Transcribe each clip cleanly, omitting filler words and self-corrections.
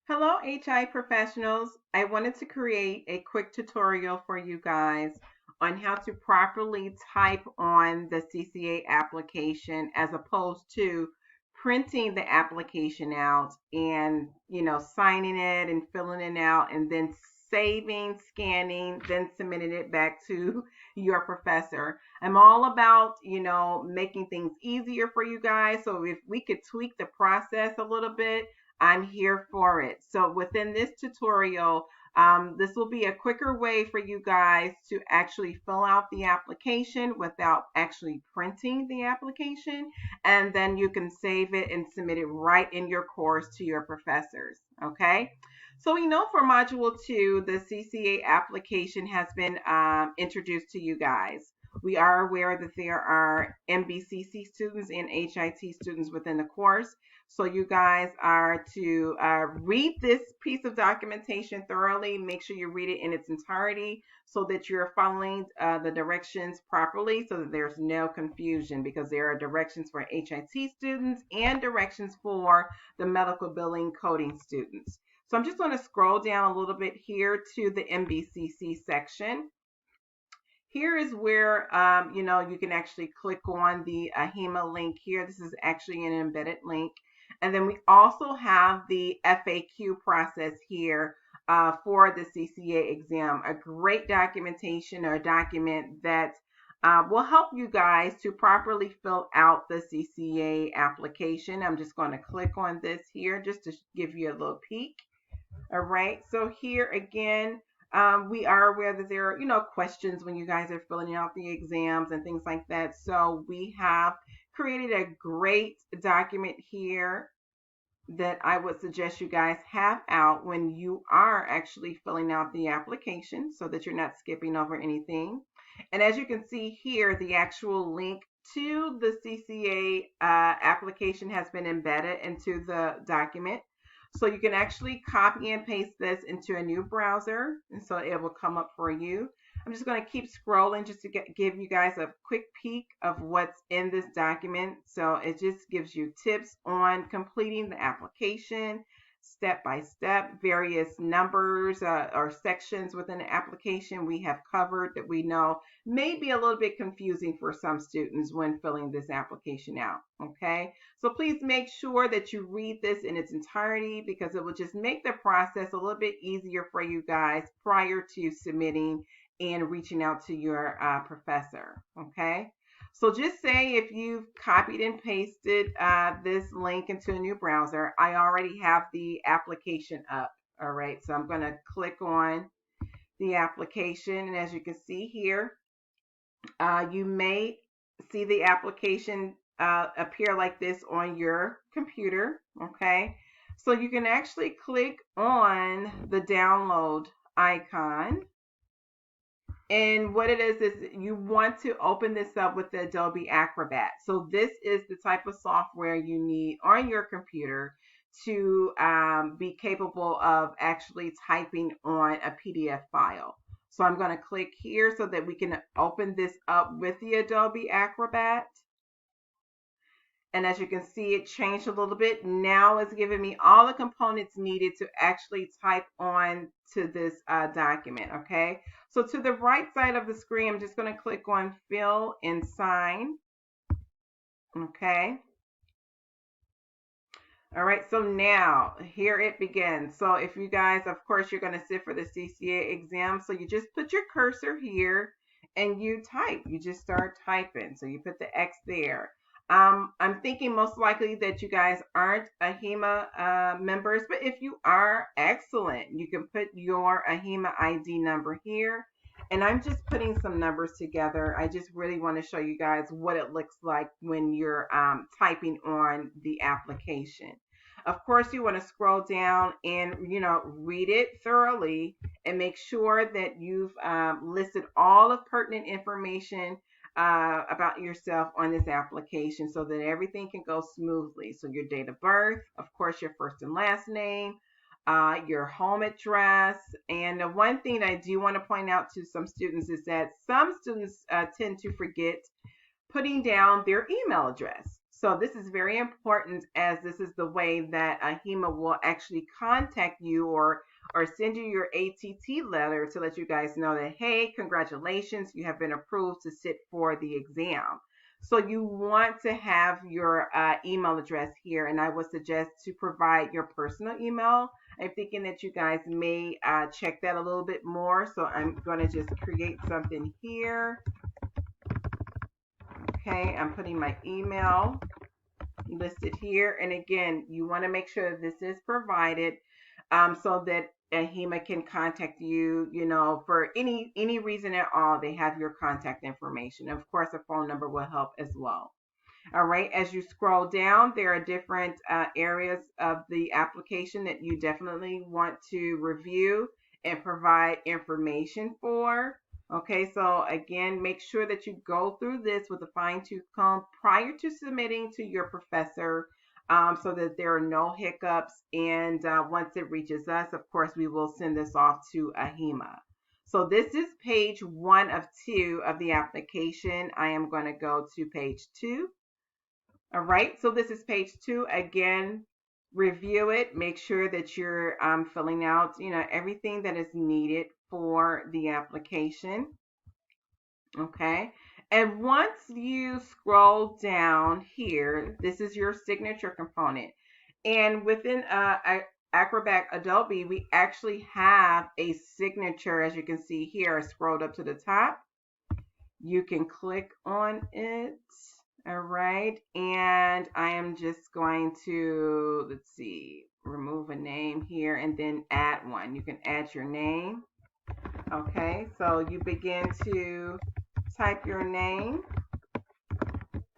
Hello, HI professionals. I wanted to create a quick tutorial for you guys on how to properly type on the CCA application as opposed to printing the application out and, signing it and filling it out and then saving, scanning, then submitting it back to your professor. I'm all about, making things easier for you guys. So if we could tweak the process a little bit, I'm here for it. So within this tutorial, this will be a quicker way for you guys to actually fill out the application without actually printing the application. And then you can save it and submit it right in your course to your professors. Okay. So we know for Module 2, the CCA application has been introduced to you guys. We are aware that there are MBCC students and HIT students within the course. So you guys are to read this piece of documentation thoroughly. Make sure you read it in its entirety so that you're following the directions properly so that there's no confusion, because there are directions for HIT students and directions for the medical billing coding students. So I'm just going to scroll down a little bit here to the MBCC section. Here is where, you can actually click on the AHIMA link here. This is actually an embedded link. And then we also have the FAQ process here for the CCA exam, a great documentation or document that will help you guys to properly fill out the CCA application. I'm just going to click on this here just to give you a little peek. All right, so here again, we are aware that there are, questions when you guys are filling out the exams and things like that. So we have created a great document here that I would suggest you guys have out when you are actually filling out the application so that you're not skipping over anything. And as you can see here, the actual link to the CCA application has been embedded into the document. So you can actually copy and paste this into a new browser, and so it will come up for you. I'm just going to keep scrolling just to give you guys a quick peek of what's in this document. So it just gives you tips on completing the application, step by step, various numbers or sections within the application we have covered that we know may be a little bit confusing for some students when filling this application out. Okay, so please make sure that you read this in its entirety, because it will just make the process a little bit easier for you guys prior to submitting and reaching out to your professor. Okay, so just say if you've copied and pasted this link into a new browser, I already have the application up. All right, so I'm going to click on the application, and as you can see here, you may see the application appear like this on your computer. Okay, so you can actually click on the download icon. And what it is you want to open this up with the Adobe Acrobat. So this is the type of software you need on your computer to be capable of actually typing on a PDF file. So I'm going to click here so that we can open this up with the Adobe Acrobat. And as you can see, it changed a little bit. Now it's giving me all the components needed to actually type on to this document, okay? So to the right side of the screen, I'm just going to click on Fill and Sign, okay? All right, so now here it begins. So if you guys, of course, you're going to sit for the CCA exam. So you just put your cursor here and you type. You just start typing. So you put the X there. I'm thinking most likely that you guys aren't AHIMA members, but if you are, excellent. You can put your AHIMA ID number here. And I'm just putting some numbers together. I just really want to show you guys what it looks like when you're typing on the application. Of course, you want to scroll down and, read it thoroughly and make sure that you've listed all of pertinent information about yourself on this application so that everything can go smoothly. So your date of birth, of course, your first and last name, your home address. And the one thing I do want to point out to some students is that some students tend to forget putting down their email address. So this is very important, as this is the way that HEMA will actually contact you or send you your ATT letter to let you guys know that, hey, congratulations, you have been approved to sit for the exam. So you want to have your email address here, and I would suggest to provide your personal email. I'm thinking that you guys may check that a little bit more. So I'm going to just create something here. Okay, I'm putting my email listed here. And again, you want to make sure this is provided so that HEMA can contact you, for any reason at all. They have your contact information. Of course, a phone number will help as well. All right, as you scroll down, there are different areas of the application that you definitely want to review and provide information for. Okay, so again, make sure that you go through this with a fine-tooth comb prior to submitting to your professor, so that there are no hiccups. And once it reaches us, of course, we will send this off to AHEMA. So this is page 1 of 2 of the application. I am going to go to page 2. All right, so this is page 2. Again, review it. Make sure that you're filling out, everything that is needed for the application. Okay, and once you scroll down here, this is your signature component. And within Acrobat Adobe, we actually have a signature, as you can see here, scrolled up to the top. You can click on it. All right, and I am just going to, let's see, remove a name here and then add one. You can add your name. Okay, so you begin to type your name.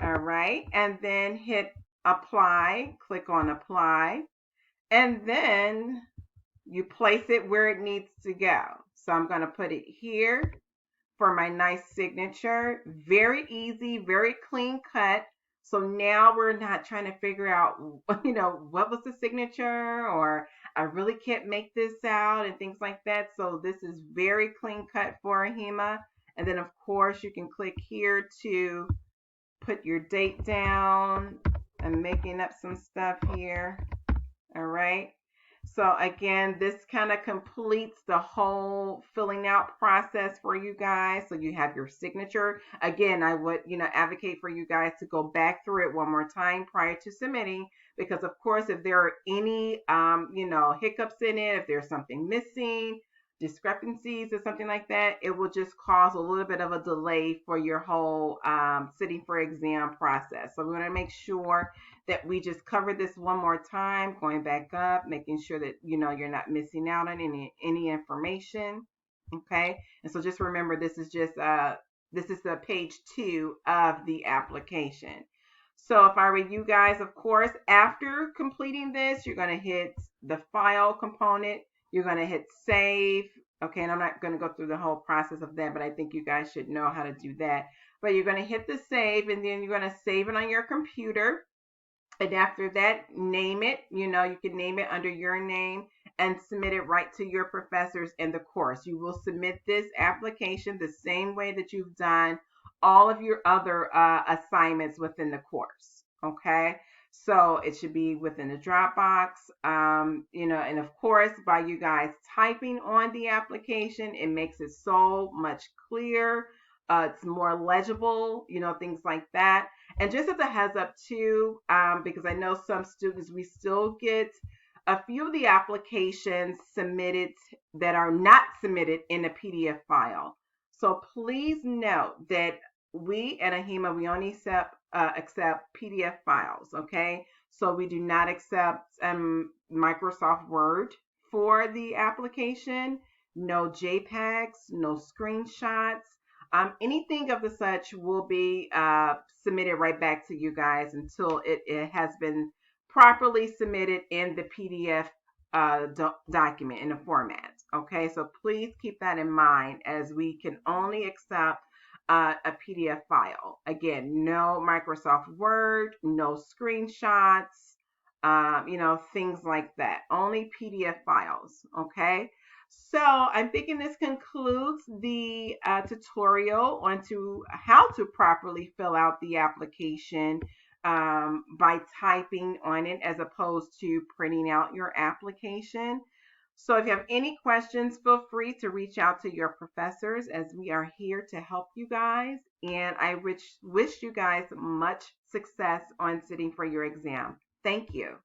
All right, and then hit apply, click on apply, and then you place it where it needs to go. So I'm going to put it here for my nice signature. Very easy, very clean cut. So now we're not trying to figure out, what was the signature, or I really can't make this out and things like that. So this is very clean cut for HEMA. And then of course you can click here to put your date down. I'm making up some stuff here. All right. So again, this kind of completes the whole filling out process for you guys. So you have your signature. Again, I would, advocate for you guys to go back through it one more time prior to submitting, because of course, if there are any, hiccups in it, if there's something missing, discrepancies or something like that, it will just cause a little bit of a delay for your whole sitting for exam process. So we want to make sure that we just cover this one more time, going back up, making sure that you're not missing out on any information. Okay, and so just remember, this is the page 2 of the application. So if I were you guys, of course, after completing this, you're going to hit the file component. You're going to hit save. Okay, and I'm not going to go through the whole process of that, but I think you guys should know how to do that. But you're going to hit the save, and then you're going to save it on your computer. And after that, name it. You can name it under your name and submit it right to your professors in the course. You will submit this application the same way that you've done all of your other assignments within the course. Okay, so it should be within the Dropbox, and of course, by you guys typing on the application, it makes it so much clearer. It's more legible, things like that. And just as a heads up too, because I know some students, we still get a few of the applications submitted that are not submitted in a PDF file. So please note that we at AHEMA, we only accept PDF files, okay? So we do not accept Microsoft Word for the application, no JPEGs, no screenshots. Anything of the such will be submitted right back to you guys until it has been properly submitted in the PDF document in the format. Okay, so please keep that in mind, as we can only accept a PDF file. Again, no Microsoft Word, no screenshots, things like that. Only PDF files. Okay. So I'm thinking this concludes the tutorial on how to properly fill out the application by typing on it as opposed to printing out your application. So if you have any questions, feel free to reach out to your professors as we are here to help you guys. And I wish you guys much success on sitting for your exam. Thank you.